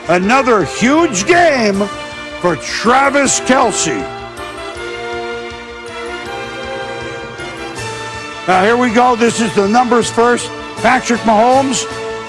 Another huge game for Travis Kelce. Now here we go. This is the numbers first. Patrick Mahomes,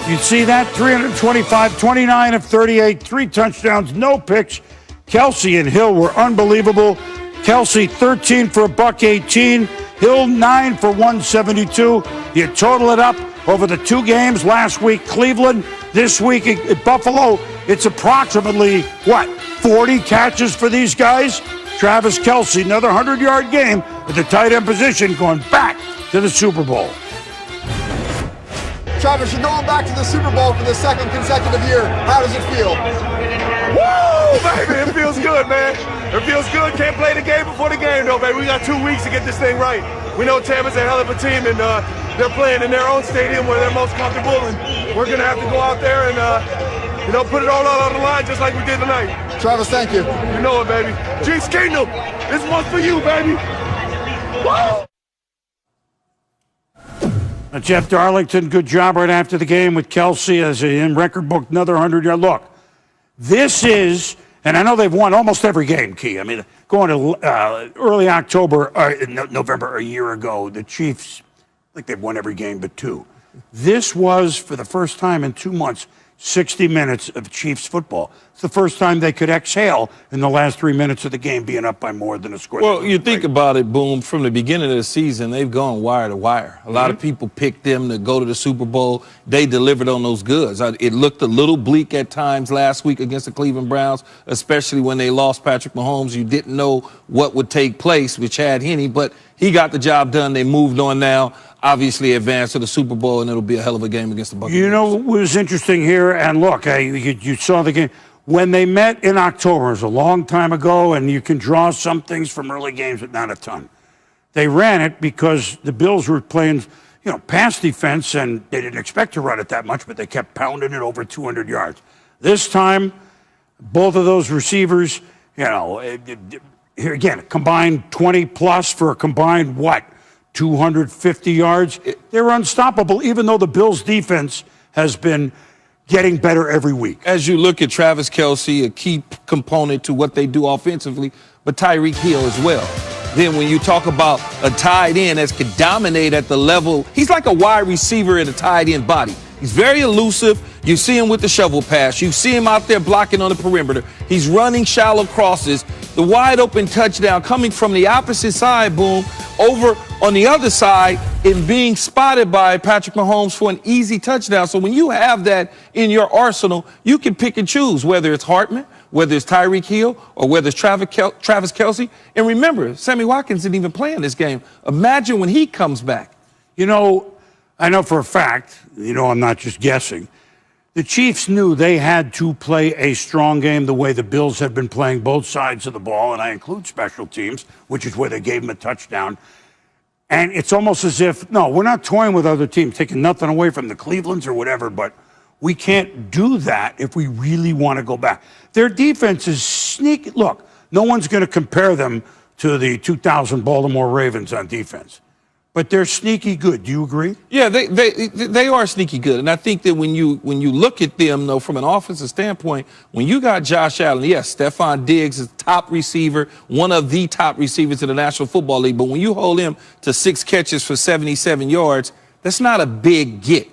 you see that, 325, 29 of 38, 3 touchdowns, no picks. Kelce and Hill were unbelievable. Kelce 13 for $118, Hill 9 for $172. You total it up over the 2 games last week, Cleveland, this week at Buffalo. It's approximately, 40 catches for these guys? Travis Kelce, another 100-yard game at the tight end position, going back to the Super Bowl. Travis, you're going back to the Super Bowl for the 2nd consecutive year. How does it feel? Woo, baby, it feels good, man. It feels good. Can't play the game before the game, though, baby. We got 2 weeks to get this thing right. We know Tampa's a hell of a team, and they're playing in their own stadium where they're most comfortable, and we're going to have to go out there and, put it all out on the line just like we did tonight. Travis, thank you. You know it, baby. Chiefs Kingdom, this one's for you, baby. Woo! Jeff Darlington, good job right after the game with Kelce as in record book, another 100-yard. Look, this is, and I know they've won almost every game, Key. I mean, going to early October, November a year ago, the Chiefs, I think they've won every game but 2. This was, for the first time in 2 months, 60 minutes of Chiefs football. It's the first time they could exhale in the last 3 minutes of the game being up by more than a score. Well, you think about it, Boom, from the beginning of the season, they've gone wire to wire. A lot of people picked them to go to the Super Bowl. They delivered on those goods. It looked a little bleak at times last week against the Cleveland Browns, especially when they lost Patrick Mahomes. You didn't know what would take place with Chad Henne, but he got the job done. They moved on now. Obviously advanced to the Super Bowl, and it'll be a hell of a game against the Buccaneers. You know what was interesting here, and look, you saw the game. When they met in October, it was a long time ago, and you can draw some things from early games, but not a ton. They ran it because the Bills were playing, pass defense, and they didn't expect to run it that much, but they kept pounding it over 200 yards. This time, both of those receivers, here again, combined 20-plus for a combined, 250 yards. They're unstoppable, even though the Bills' defense has been getting better every week. As you look at Travis Kelce, a key component to what they do offensively, but Tyreek Hill as well. Then when you talk about a tight end that can dominate at the level, he's like a wide receiver in a tight end body. He's very elusive. You see him with the shovel pass. You see him out there blocking on the perimeter. He's running shallow crosses. The wide open touchdown coming from the opposite side, Boom, over on the other side and being spotted by Patrick Mahomes for an easy touchdown. So when you have that in your arsenal, you can pick and choose whether it's Hartman, whether it's Tyreek Hill, or whether it's Travis Kelce. And remember, Sammy Watkins didn't even play in this game. Imagine when he comes back. I know for a fact, I'm not just guessing, the Chiefs knew they had to play a strong game the way the Bills have been playing both sides of the ball, and I include special teams, which is where they gave them a touchdown. And it's almost as if, no, we're not toying with other teams, taking nothing away from the Clevelands or whatever, but we can't do that if we really want to go back. Their defense is sneaky. Look, no one's going to compare them to the 2000 Baltimore Ravens on defense. But they're sneaky good. Do you agree? Yeah, they are sneaky good. And I think that when you look at them, though, from an offensive standpoint, when you got Josh Allen, yes, Stephon Diggs is top receiver, one of the top receivers in the National Football League. But when you hold him to 6 catches for 77 yards, that's not a big get.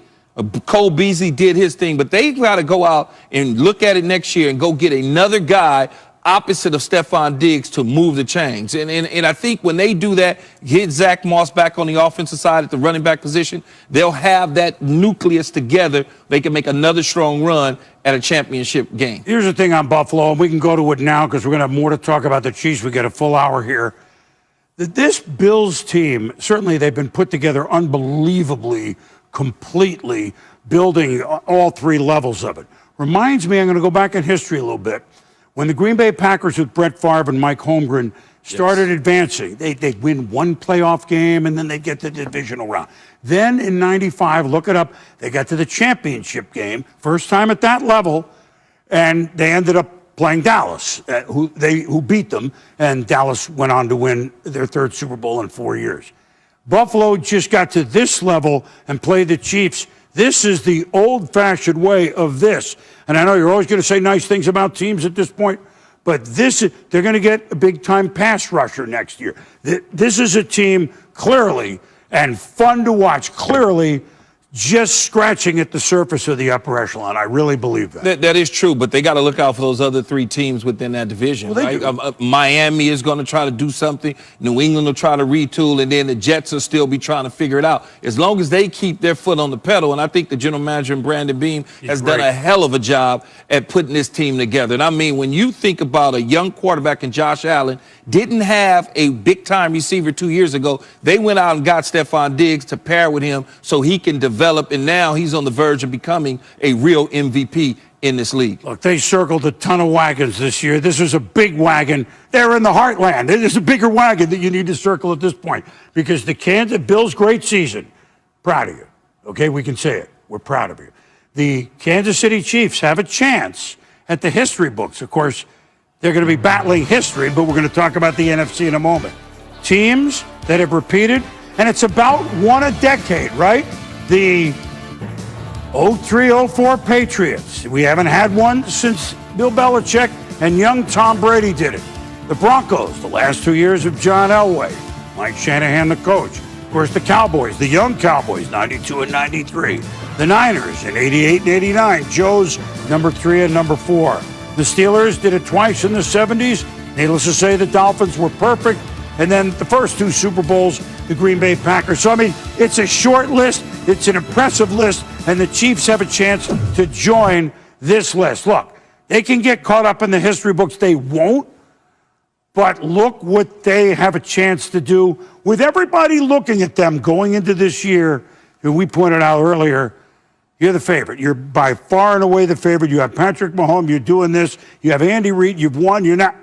Cole Beasley did his thing, but they got to go out and look at it next year and go get another guy opposite of Stephon Diggs to move the chains. And I think when they do that, get Zach Moss back on the offensive side at the running back position, they'll have that nucleus together. They can make another strong run at a championship game. Here's the thing on Buffalo, and we can go to it now because we're going to have more to talk about the Chiefs. We get a full hour here. This Bills team, certainly they've been put together unbelievably, completely, building all 3 levels of it. Reminds me, I'm going to go back in history a little bit. When the Green Bay Packers with Brett Favre and Mike Holmgren started advancing, they'd win one playoff game and then they'd get to the divisional round. Then in 95, look it up, they got to the championship game, first time at that level, and they ended up playing Dallas, who beat them, and Dallas went on to win their 3rd Super Bowl in 4 years. Buffalo just got to this level and played the Chiefs This is the old-fashioned way of this. And I know you're always going to say nice things about teams at this point, but they're going to get a big-time pass rusher next year. This is a team clearly, and fun to watch, clearly just scratching at the surface of the upper echelon. I really believe that. That is true, but they got to look out for those other three teams within that division. Well, right? Miami is going to try to do something. New England will try to retool, and then the Jets will still be trying to figure it out. As long as they keep their foot on the pedal, and I think the general manager, Brandon Beam, has done a hell of a job at putting this team together. And I mean, when you think about a young quarterback in Josh Allen, didn't have a big-time receiver 2 years ago, they went out and got Stephon Diggs to pair with him so he can develop, and now he's on the verge of becoming a real MVP in this league. Look, they circled a ton of wagons this year. This was a big wagon. They're in the heartland. It is a bigger wagon that you need to circle at this point because the Kansas Bills' great season. Proud of you. Okay, we can say it. We're proud of you. The Kansas City Chiefs have a chance at the history books. Of course, they're going to be battling history, but we're going to talk about the NFC in a moment. Teams that have repeated, and it's about one a decade, right? The 03-04 Patriots. We haven't had one since Bill Belichick and young Tom Brady did it. The Broncos, the last 2 years of John Elway, Mike Shanahan, the coach. Of course, the Cowboys, the young Cowboys, 92 and 93. The Niners in 88 and 89, Joe's number 3 and number 4. The Steelers did it twice in the 70s. Needless to say, the Dolphins were perfect. And then the first 2 Super Bowls, the Green Bay Packers. So, I mean, it's a short list. It's an impressive list. And the Chiefs have a chance to join this list. Look, they can get caught up in the history books. They won't. But look what they have a chance to do with everybody looking at them going into this year. And we pointed out earlier, you're the favorite. You're by far and away the favorite. You have Patrick Mahomes. You're doing this. You have Andy Reid. You've won. You're not.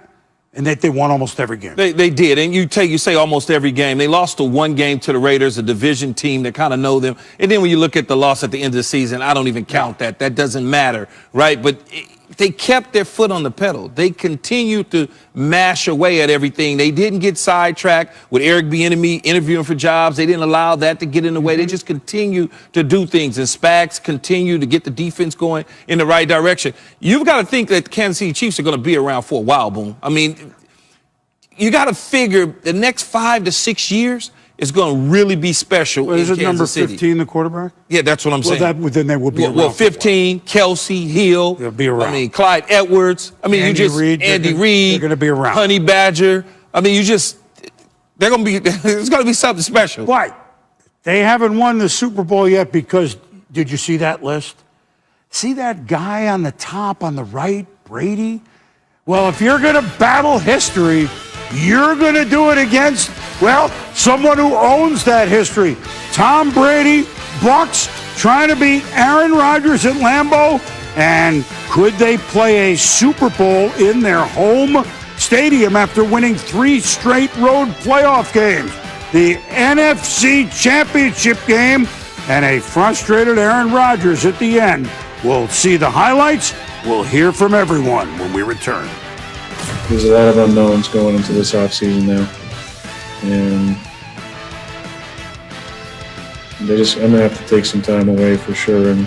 And they won almost every game. They did. And you say almost every game. They lost to one game to the Raiders, a division team that kind of know them. And then when you look at the loss at the end of the season, I don't even count that. That doesn't matter, right? But they kept their foot on the pedal. They continued to mash away at everything. They didn't get sidetracked with Eric Bieniemy interviewing for jobs. They didn't allow that to get in the way. They just continued to do things. And Spags continued to get the defense going in the right direction. You've got to think that the Kansas City Chiefs are going to be around for a while, Boom. I mean, you got to figure the next 5 to 6 years is going to really be special. Well, is it number 15, City. the quarterback? Yeah, that's what I'm saying. Then they will be around. Well, 15, Kelsey, Hill. They'll be around. I mean, Clyde Edwards. I mean, Andy Reid. Andy Reid. They're going to be around. Honey Badger. I mean, they're going to be, it's going to be something special. Why? They haven't won the Super Bowl yet because, did you see that list? See that guy on the top on the right, Brady? Well, if you're going to battle history, you're going to do it against, well, someone who owns that history. Tom Brady, Bucks, trying to beat Aaron Rodgers at Lambeau. And could they play a Super Bowl in their home stadium after winning 3 straight road playoff games? The NFC Championship game and a frustrated Aaron Rodgers at the end. We'll see the highlights. We'll hear from everyone when we return. There's a lot of unknowns going into this offseason now. And I'm going to have to take some time away for sure and